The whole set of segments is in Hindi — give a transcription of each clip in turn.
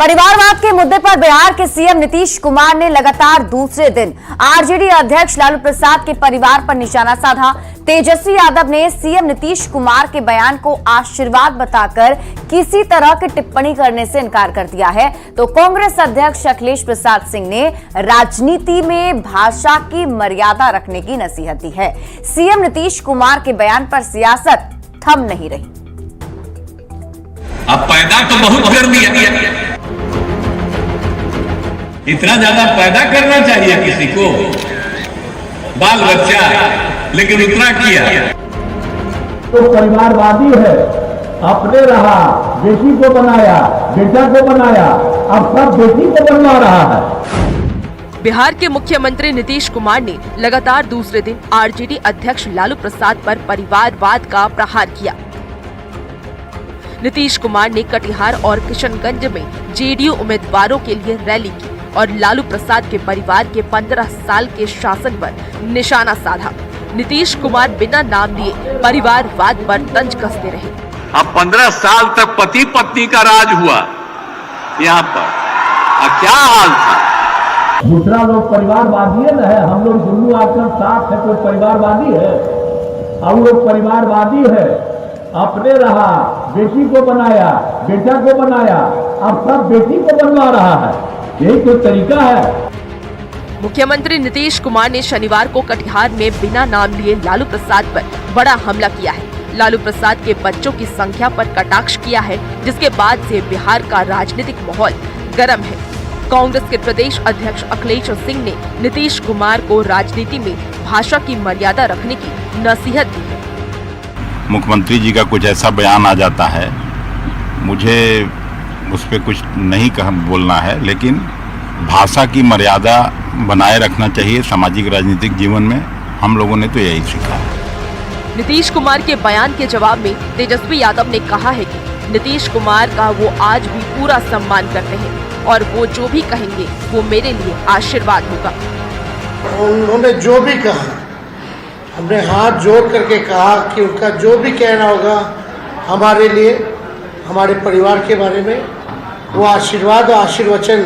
परिवारवाद के मुद्दे पर बिहार के सीएम नीतीश कुमार ने लगातार दूसरे दिन आरजेडी अध्यक्ष लालू प्रसाद के परिवार पर निशाना साधा। तेजस्वी यादव ने सीएम नीतीश कुमार के बयान को आशीर्वाद बताकर किसी तरह की टिप्पणी करने से इनकार कर दिया है, तो कांग्रेस अध्यक्ष अखिलेश प्रसाद सिंह ने राजनीति में भाषा की मर्यादा रखने की नसीहत दी है। सीएम नीतीश कुमार के बयान पर सियासत थम नहीं रही। अब पैदा तो बहुत कर दिया, इतना ज्यादा पैदा करना चाहिए किसी को, बाल बच्चा, लेकिन उतना किया तो परिवारवादी है। अपने रहा, बेटी को बनाया, बेटा को बनाया, अब सब बेटी को बनवा रहा है। बिहार के मुख्यमंत्री नीतीश कुमार ने लगातार दूसरे दिन आरजेडी अध्यक्ष लालू प्रसाद पर परिवारवाद का प्रहार किया। नीतीश कुमार ने कटिहार और किशनगंज में जेडीयू उम्मीदवारों के लिए रैली की और लालू प्रसाद के परिवार के 15 साल के शासन पर निशाना साधा। नीतीश कुमार बिना नाम लिए परिवारवाद पर तंज कसते रहे। अब 15 साल तक पति पत्नी का राज हुआ यहाँ पर, अब क्या हाल था। दूसरा लोग परिवारवादी है, हम लोग दुनू आकर साथ है, कोई परिवारवादी है। हम लोग परिवारवादी है, अपने रहा, बेटी को बनाया, बेटा को बनाया, अब सब बेटी को बनवा रहा है। यही कोई तरीका है। मुख्यमंत्री नीतीश कुमार ने शनिवार को कटिहार में बिना नाम लिए लालू प्रसाद पर बड़ा हमला किया है। लालू प्रसाद के बच्चों की संख्या पर कटाक्ष किया है, जिसके बाद से बिहार का राजनीतिक माहौल गर्म है। कांग्रेस के प्रदेश अध्यक्ष अखिलेश सिंह ने नीतीश कुमार को राजनीति में भाषा की मर्यादा रखने की नसीहत दी है। मुख्यमंत्री जी का कुछ ऐसा बयान आ जाता है, मुझे उस पर कुछ नहीं बोलना है, लेकिन भाषा की मर्यादा बनाए रखना चाहिए सामाजिक राजनीतिक जीवन में। हम लोगों ने तो यही सीखा है। नीतीश कुमार के बयान के जवाब में तेजस्वी यादव ने कहा है कि नीतीश कुमार का वो आज भी पूरा सम्मान करते हैं और वो जो भी कहेंगे वो मेरे लिए आशीर्वाद होगा। उन्होंने जो भी कहा, हमने हाथ जोड़ करके कहा कि उनका जो भी कहना होगा हमारे लिए, हमारे परिवार के बारे में, वो आशीर्वाद और आशीर्वचन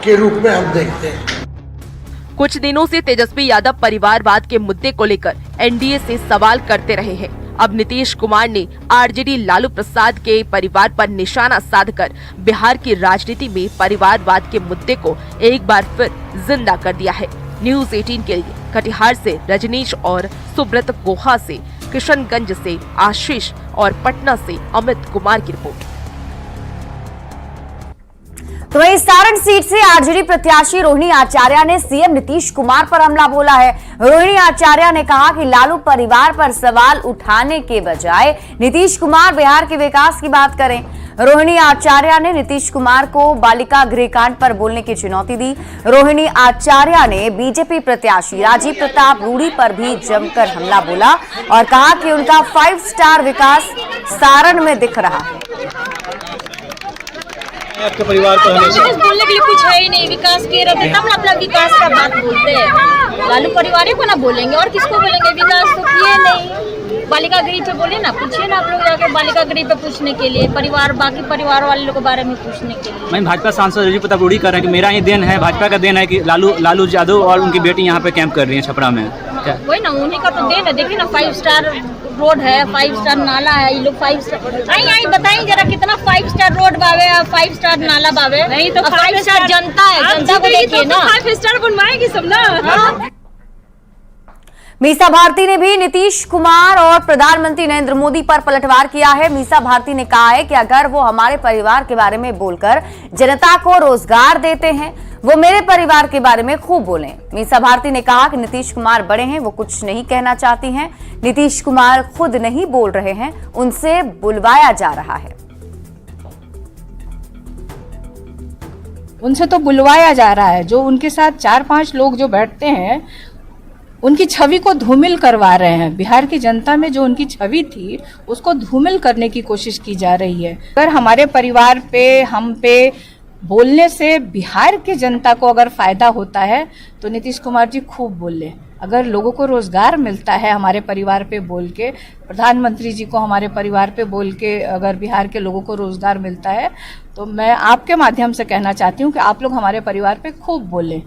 के रूप में हम देखते हैं। कुछ दिनों से तेजस्वी यादव परिवारवाद के मुद्दे को लेकर एनडीए से सवाल करते रहे हैं। अब नीतीश कुमार ने आरजेडी लालू प्रसाद के परिवार पर निशाना साधकर बिहार की राजनीति में परिवारवाद के मुद्दे को एक बार फिर जिंदा कर दिया है। न्यूज़ 18 के लिए कटिहार से रजनीश और सुब्रत गोहा से, किशनगंज से आशीष और पटना से अमित कुमार की रिपोर्ट। तो वहीं सारण सीट से आरजेडी प्रत्याशी रोहिणी आचार्य ने सीएम नीतीश कुमार पर हमला बोला है। रोहिणी आचार्य ने कहा कि लालू परिवार पर सवाल उठाने के बजाय नीतीश कुमार बिहार के विकास की बात करें। रोहिणी आचार्य ने नीतीश कुमार को बालिका गृह कांड पर बोलने की चुनौती दी। रोहिणी आचार्य ने बीजेपी प्रत्याशी राजीव प्रताप रूडी पर भी जमकर हमला बोला और कहा कि उनका 5 स्टार विकास सारण में दिख रहा है। आपके परिवार को बोलने के लिए कुछ है ही नहीं, विकास किए रहते तब ना अपना विकास का बात बोलते हैं। लालू परिवार को ना बोलेंगे और किसको बोलेंगे, विकास तो किए नहीं। बालिका गृह पे बोले ना, पूछिए ना आप लोग जाके बालिका गृह पे पूछने के लिए, परिवार बाकी परिवार वाले लोगों के बारे में पूछने के लिए। मैं भाजपा सांसद राजीव प्रताप रूडी कर रहे हैं कि मेरा ही देन है, भाजपा का देन है कि लालू यादव और उनकी बेटी यहाँ पे कैंप कर रही है छपरा में। वही ना, उन्हीं का तो देन है। देखिए ना, 5 स्टार रोड है, 5 स्टार नाला है। ये लोग 5 स्टार आई बताइए जरा कितना 5 स्टार रोड बावे, 5 स्टार नाला बावे। नहीं तो 5 स्टार जनता है, जनता को देखिए ना। 5 स्टार बनवाएगी सब ना। मीसा भारती ने भी नीतीश कुमार और प्रधानमंत्री नरेंद्र मोदी पर पलटवार किया है। मीसा भारती ने कहा है कि अगर वो हमारे परिवार के बारे में बोलकर जनता को रोजगार देते हैं, वो मेरे परिवार के बारे में खूब बोलें। मीसा भारती ने कहा कि नीतीश कुमार बड़े हैं, वो कुछ नहीं कहना चाहती हैं। नीतीश कुमार खुद नहीं बोल रहे हैं, उनसे बुलवाया जा रहा है। उनसे तो बुलवाया जा रहा है। जो उनके साथ 4-5 लोग जो बैठते हैं, उनकी छवि को धूमिल करवा रहे हैं। बिहार की जनता में जो उनकी छवि थी, उसको धूमिल करने की कोशिश की जा रही है। अगर हमारे परिवार पे, हम पे बोलने से बिहार की जनता को अगर फायदा होता है तो नीतीश कुमार जी खूब बोले। अगर लोगों को रोजगार मिलता है हमारे परिवार पे बोल के, प्रधानमंत्री जी को हमारे परिवार पे बोल के अगर बिहार के लोगों को रोजगार मिलता है, तो मैं आपके माध्यम से कहना चाहती हूँ कि आप लोग हमारे परिवार पे खूब बोलें।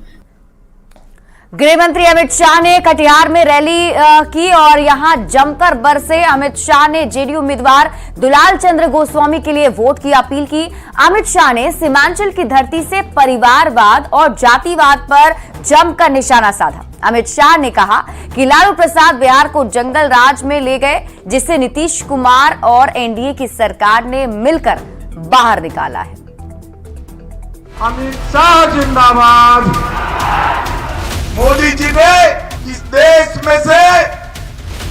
गृह मंत्री अमित शाह ने कटिहार में रैली की और यहां जमकर बरसे। अमित शाह ने जेडीयू उम्मीदवार दुलाल चंद्र गोस्वामी के लिए वोट की अपील की। अमित शाह ने सीमांचल की धरती से परिवारवाद और जातिवाद पर जमकर निशाना साधा। अमित शाह ने कहा कि लालू प्रसाद बिहार को जंगल राज में ले गए, जिसे नीतीश कुमार और एनडीए की सरकार ने मिलकर बाहर निकाला है। अमित शाह जिंदाबाद। मोदी जी ने इस देश में से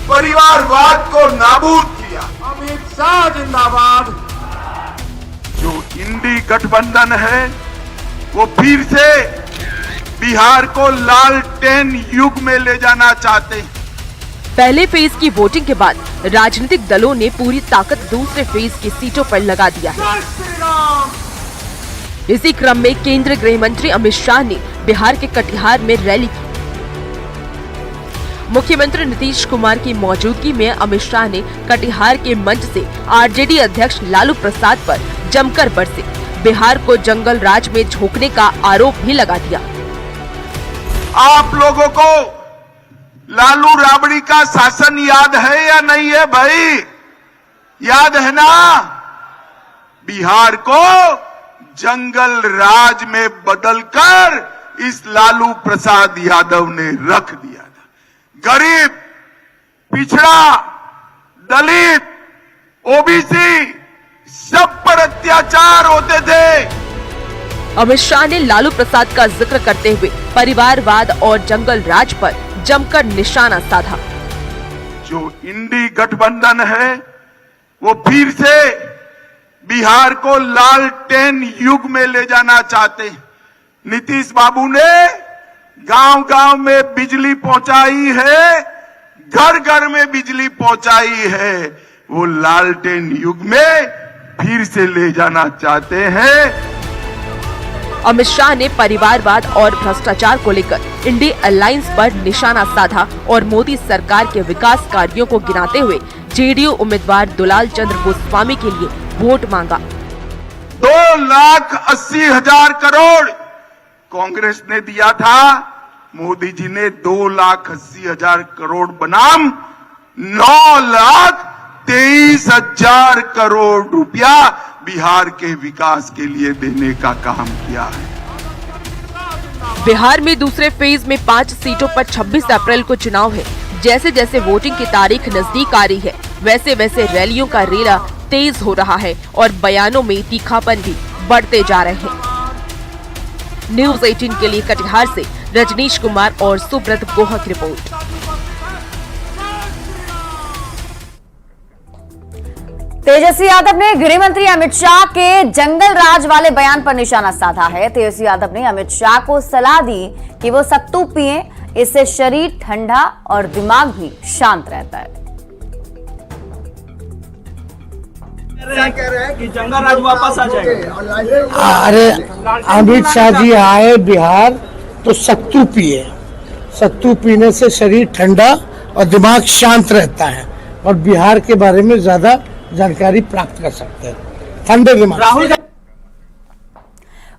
परिवारवाद को नाबूद किया। अमित शाह जिंदाबाद। जो इंडी गठबंधन है वो फिर से बिहार को लालटेन युग में ले जाना चाहते हैं। पहले फेज की वोटिंग के बाद राजनीतिक दलों ने पूरी ताकत दूसरे फेज की सीटों पर लगा दिया है। इसी क्रम में केंद्रीय गृह मंत्री अमित शाह ने बिहार के कटिहार में रैली की। मुख्यमंत्री नीतीश कुमार की मौजूदगी में अमित शाह ने कटिहार के मंच से आरजेडी अध्यक्ष लालू प्रसाद पर जमकर बरसे। बिहार को जंगल राज में झोंकने का आरोप भी लगा दिया। आप लोगों को लालू राबड़ी का शासन याद है या नहीं है भाई? याद है ना? बिहार को जंगल राज में बदलकर इस लालू प्रसाद यादव ने रख दिया था। गरीब, पिछड़ा, दलित, ओबीसी सब पर अत्याचार होते थे। अमित शाह ने लालू प्रसाद का जिक्र करते हुए परिवारवाद और जंगल राज पर जमकर निशाना साधा। जो इंडी गठबंधन है वो फिर से बिहार को लालटेन युग में ले जाना चाहते हैं। नीतीश बाबू ने गांव-गांव में बिजली पहुंचाई है, घर घर में बिजली पहुंचाई है। वो लालटेन युग में फिर से ले जाना चाहते हैं। अमित शाह ने परिवारवाद और भ्रष्टाचार को लेकर इंडी अलायंस पर निशाना साधा और मोदी सरकार के विकास कार्यों को गिनाते हुए जेडीयू उम्मीदवार दुलाल चंद्र गोस्वामी के लिए वोट मांगा। 2,80,000 करोड़ कांग्रेस ने दिया था, मोदी जी ने 2,80,000 करोड़ बनाम 9,23,000 करोड़ रुपया बिहार के विकास के लिए देने का काम किया है। बिहार में दूसरे फेज में 5 सीटों पर 26 अप्रैल को चुनाव है। जैसे जैसे वोटिंग की तारीख नजदीक आ रही है, वैसे वैसे रैलियों का रेला तेज हो रहा है और बयानों में तीखापन भी बढ़ते जा रहे हैं। न्यूज़ 18 के लिए कटिहार से रजनीश कुमार और सुब्रत गोहा की रिपोर्ट। तेजस्वी यादव ने गृह मंत्री अमित शाह के जंगल राज वाले बयान पर निशाना साधा है। तेजस्वी यादव ने अमित शाह को सलाह दी कि वो सत्तू पिए, इससे शरीर ठंडा और दिमाग भी शांत रहता है। कह रहे हैं कि जंगल राज वापस आ जाएगा। अरे अमित शाह जी आए बिहार तो सत्तू पिए, सत्तू पीने से शरीर ठंडा और दिमाग शांत रहता है और बिहार के बारे में ज्यादा जानकारी प्राप्त कर सकते हैं ठंडे दिमाग। राहुल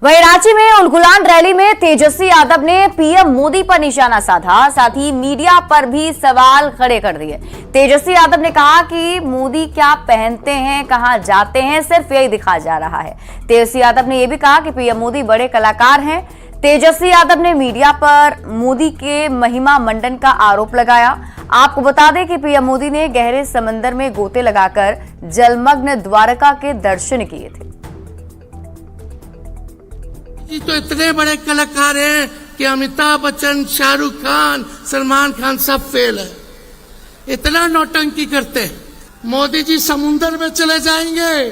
वहीं रांची में उलगुलान रैली में तेजस्वी यादव ने पीएम मोदी पर निशाना साधा, साथ ही मीडिया पर भी सवाल खड़े कर दिए। तेजस्वी यादव ने कहा कि मोदी क्या पहनते हैं, कहां जाते हैं, सिर्फ यही दिखा जा रहा है। तेजस्वी यादव ने यह भी कहा कि पीएम मोदी बड़े कलाकार हैं। तेजस्वी यादव ने मीडिया पर मोदी के महिमा मंडन का आरोप लगाया। आपको बता दें कि पीएम मोदी ने गहरे समंदर में गोते लगाकर जलमग्न द्वारका के दर्शन किए थे। ये तो इतने बड़े कलाकार हैं कि अमिताभ बच्चन, शाहरुख खान, सलमान खान सब फेल है। इतना नौटंकी करते हैं। मोदी जी समुंदर में चले जाएंगे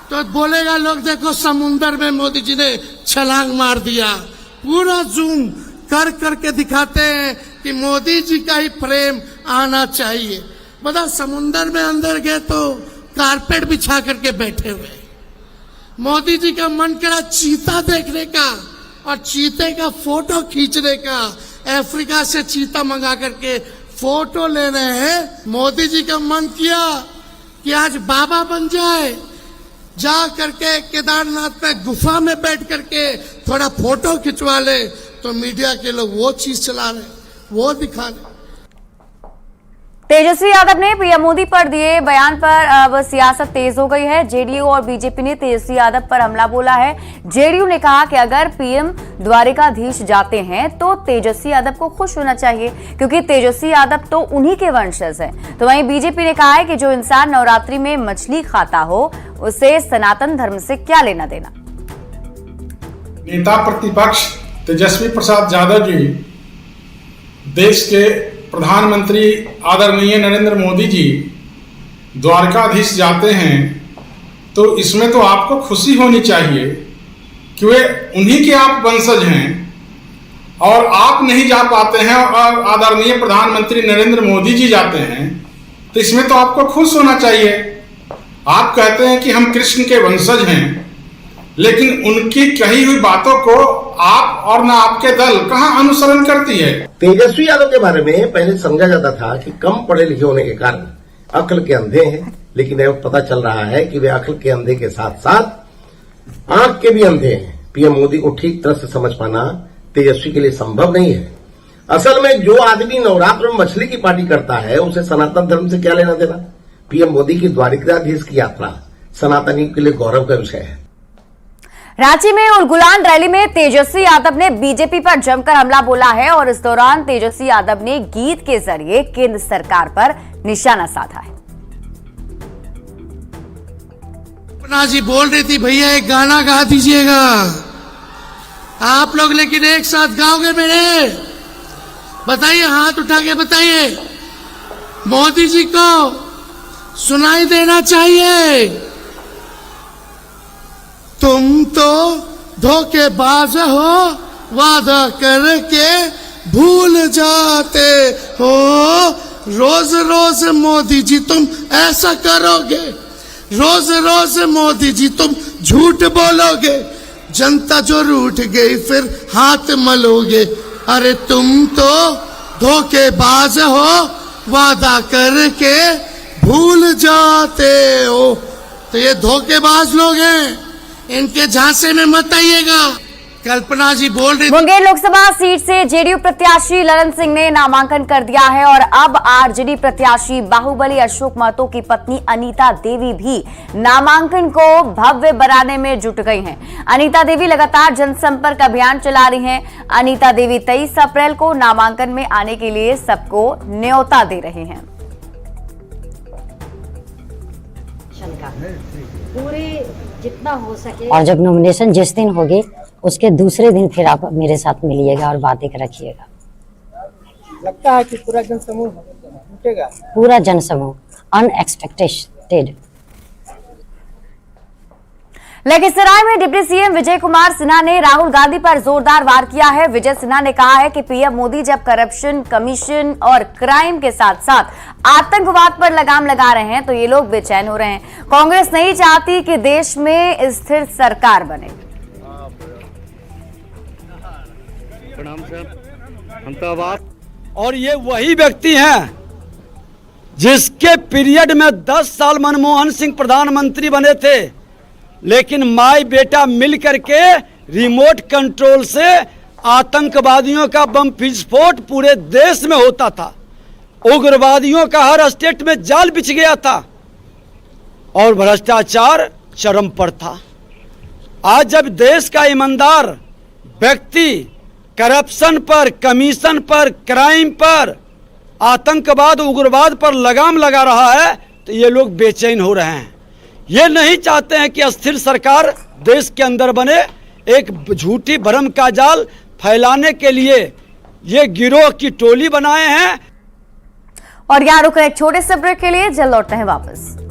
तो बोलेगा लोग देखो समुंदर में मोदी जी ने छलांग मार दिया। पूरा जूम कर करके दिखाते हैं कि मोदी जी का ही प्रेम आना चाहिए। बता समुंदर में अंदर गए तो कारपेट बिछा करके बैठे हुए। मोदी जी का मन करा चीता देखने का और चीते का फोटो खींचने का। अफ्रीका से चीता मंगा करके फोटो ले रहे हैं। मोदी जी का मन किया कि आज बाबा बन जाए, जा करके केदारनाथ में गुफा में बैठ करके थोड़ा फोटो खिंचवा ले, तो मीडिया के लोग वो चीज चला रहे, वो दिखा रहे। तेजस्वी यादव ने पीएम मोदी पर दिए बयान पर अब सियासत तेज हो गई है। जेडीयू और बीजेपी ने तेजस्वी यादव पर हमला बोला है। जेडीयू ने कहा कि अगर पीएम द्वारिकाधीश जाते हैं तो तेजस्वी यादव को खुश होना चाहिए, क्योंकि तेजस्वी यादव तो उन्हीं के वंशज हैं। तो वहीं बीजेपी ने कहा है कि जो इंसान नवरात्रि में मछली खाता हो उसे सनातन धर्म से क्या लेना देना। नेता प्रतिपक्ष तेजस्वी प्रसाद यादव जी देश के प्रधानमंत्री आदरणीय नरेंद्र मोदी जी द्वारकाधीश जाते हैं, तो इसमें तो आपको खुशी होनी चाहिए कि वे उन्हीं के आप वंशज हैं और आप नहीं जा पाते हैं और आदरणीय प्रधानमंत्री नरेंद्र मोदी जी जाते हैं, तो इसमें तो आपको खुश होना चाहिए। आप कहते हैं कि हम कृष्ण के वंशज हैं, लेकिन उनकी कही हुई बातों को आप और न आपके दल कहां अनुसरण करती है। तेजस्वी यादव के बारे में पहले समझा जाता था कि कम पढ़े लिखे होने के कारण अक्ल के अंधे हैं, लेकिन अब पता चल रहा है कि वे अक्ल के अंधे के साथ साथ आंख के भी अंधे हैं। पीएम मोदी को ठीक तरह से समझ पाना तेजस्वी के लिए संभव नहीं है। असल में जो आदमी नवरात्र में मछली की पार्टी करता है उसे सनातन धर्म से क्या लेना देना। पीएम मोदी की द्वारिकाधीश की यात्रा सनातनियों के लिए गौरव का विषय है। रांची में उलगुलान रैली में तेजस्वी यादव ने बीजेपी पर जमकर हमला बोला है और इस दौरान तेजस्वी यादव ने गीत के जरिए केंद्र सरकार पर निशाना साधा है। अपना जी बोल रही थी भैया एक गाना गा दीजिएगा आप लोग, लेकिन एक साथ गाओगे मेरे? बताइए, हाथ उठा के बताइए। मोदी जी को सुनाई देना चाहिए। तुम तो धोखेबाज हो, वादा करके भूल जाते हो। रोज रोज मोदी जी तुम ऐसा करोगे, रोज रोज मोदी जी तुम झूठ बोलोगे, जनता जो रूठ गई फिर हाथ मलोगे। अरे तुम तो धोखेबाज हो, वादा करके भूल जाते हो। तो ये धोखेबाज लोग हैं, इनके झांसे में मत आइएगा। कल्पना जी बोल रही। मुंगेर लोकसभा सीट से जेडीयू प्रत्याशी ललन सिंह ने नामांकन कर दिया है और अब आरजेडी प्रत्याशी बाहुबली अशोक महतो की पत्नी अनीता देवी भी नामांकन को भव्य बनाने में जुट गई हैं। अनीता देवी लगातार जनसंपर्क अभियान चला रही हैं। अनीता देवी 23 अप्रैल को नामांकन में आने के लिए सबको न्योता दे रहे हैं। पूरे जितना हो सके, और जब नॉमिनेशन जिस दिन होगी उसके दूसरे दिन फिर आप मेरे साथ मिलिएगा और बातें रखिएगा। लगता है कि पूरा जनसमूह जुटेगा, पूरा जनसमूह अनएक्सपेक्टेड। लखीसराय में डिप्टी सीएम विजय कुमार सिन्हा ने राहुल गांधी पर जोरदार वार किया है। विजय सिन्हा ने कहा है कि पीएम मोदी जब करप्शन, कमीशन और क्राइम के साथ साथ आतंकवाद पर लगाम लगा रहे हैं तो ये लोग बेचैन हो रहे हैं। कांग्रेस नहीं चाहती कि देश में स्थिर सरकार बने। और ये वही व्यक्ति हैं जिसके पीरियड में 10 साल मनमोहन सिंह प्रधानमंत्री बने थे, लेकिन माई बेटा मिल करके रिमोट कंट्रोल से आतंकवादियों का बम विस्फोट पूरे देश में होता था। उग्रवादियों का हर स्टेट में जाल बिछ गया था और भ्रष्टाचार चरम पर था। आज जब देश का ईमानदार व्यक्ति करप्शन पर, कमीशन पर, क्राइम पर, आतंकवाद, उग्रवाद पर लगाम लगा रहा है तो ये लोग बेचैन हो रहे हैं। ये नहीं चाहते हैं कि अस्थिर सरकार देश के अंदर बने। एक झूठी भ्रम का जाल फैलाने के लिए ये गिरोह की टोली बनाए हैं। और यहाँ रुक एक छोटे से ब्रेक के लिए, जल्द लौटते हैं वापस।